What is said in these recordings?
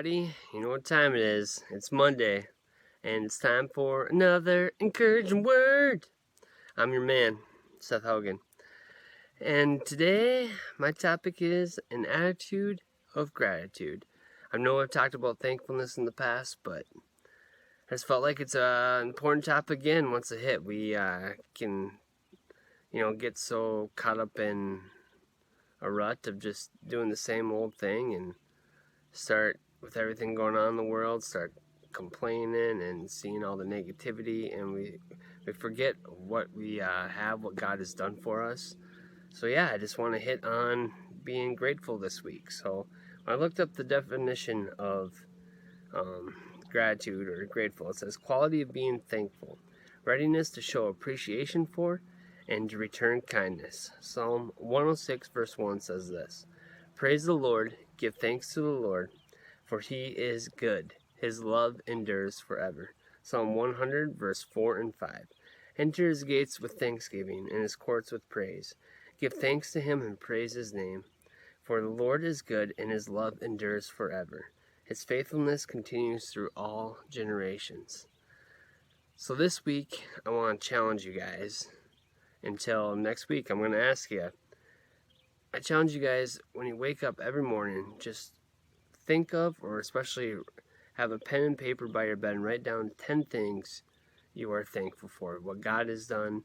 everybody. You know what time it is. It's Monday, and it's time for another encouraging word. I'm your man, Seth Hogan. And today, my topic is an attitude of gratitude. I know I've talked about thankfulness in the past, but I just felt like it's an important topic again once it hit. We can, get so caught up in a rut of just doing the same old thing and start with everything going on in the world, start complaining and seeing all the negativity, and we forget what we have, what God has done for us. So yeah, I just want to hit on being grateful this week. So I looked up the definition of gratitude or grateful. It says quality of being thankful, readiness to show appreciation for and to return kindness. Psalm 106 verse 1 says this: praise the Lord, give thanks to the Lord, for he is good. His love endures forever. Psalm 100 verse 4 and 5. Enter his gates with thanksgiving and his courts with praise. Give thanks to him and praise his name. For the Lord is good and his love endures forever. His faithfulness continues through all generations. So this week, I want to challenge you guys. Until next week, I'm going to ask you. I challenge you guys, when you wake up every morning, just think of, or especially have a pen and paper by your bed and write down 10 things you are thankful for. What God has done.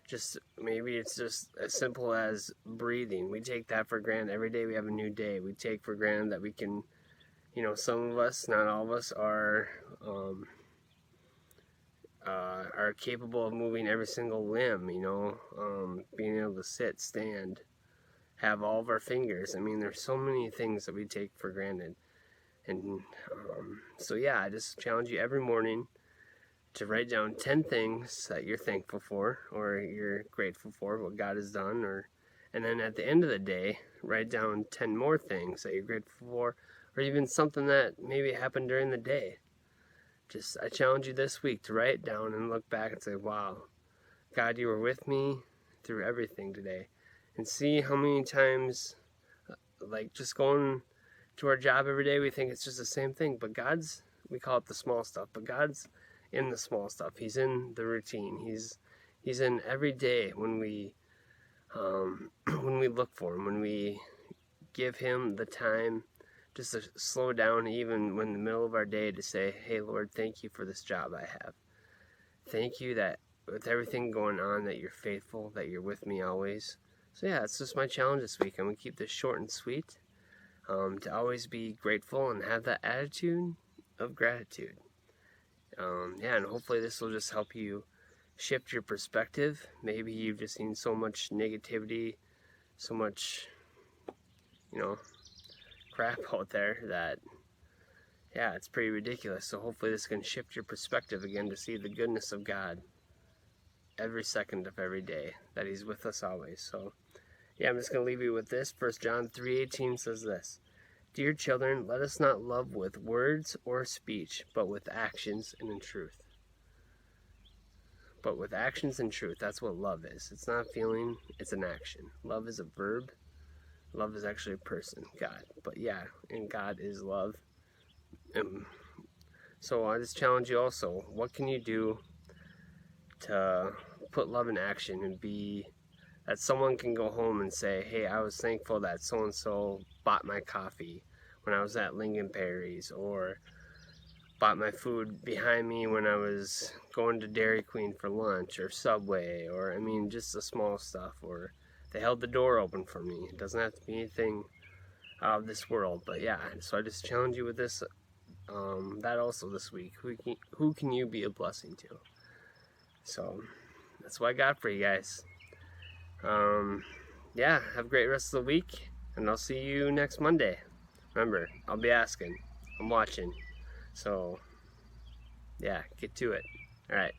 Just maybe it's just as simple as breathing. We take that for granted. Every day we have a new day. We take for granted that we can, some of us, not all of us, are capable of moving every single limb, being able to sit, stand, have all of our fingers. I mean, there's so many things that we take for granted. And so yeah, I just challenge you every morning to write down 10 things that you're thankful for or you're grateful for, what God has done, and then at the end of the day, write down 10 more things that you're grateful for, or even something that maybe happened during the day. I challenge you this week to write it down and look back and say, wow, God, you were with me through everything today. And see how many times, like just going to our job every day, we think it's just the same thing. But we call it the small stuff, but God's in the small stuff. He's in the routine. He's in every day when we look for him, when we give him the time just to slow down, even when in the middle of our day, to say, hey Lord, thank you for this job I have. Thank you that with everything going on, that you're faithful, that you're with me always. So yeah, it's just my challenge this week. I'm going to keep this short and sweet, to always be grateful and have that attitude of gratitude. And hopefully this will just help you shift your perspective. Maybe you've just seen so much negativity, so much, crap out there that, yeah, it's pretty ridiculous. So hopefully this can shift your perspective again to see the goodness of God every second of every day, that he's with us always. So yeah, I'm just going to leave you with this. 1 John 3:18 says this: dear children, let us not love with words or speech, but with actions and in truth. But with actions and truth, that's what love is. It's not a feeling, it's an action. Love is a verb. Love is actually a person, God. But yeah, and God is love. So I just challenge you also, what can you do to put love in action and be that someone can go home and say, hey, I was thankful that so-and-so bought my coffee when I was at Lincoln Perry's, or bought my food behind me when I was going to Dairy Queen for lunch, or Subway, or just the small stuff, or they held the door open for me. It doesn't have to be anything out of this world, but yeah, so I just challenge you with this, that also this week. Who can you be a blessing to? So that's what I got for you guys. Yeah, have a great rest of the week, and I'll see you next Monday. Remember, I'll be asking. I'm watching. So, yeah, get to it. All right.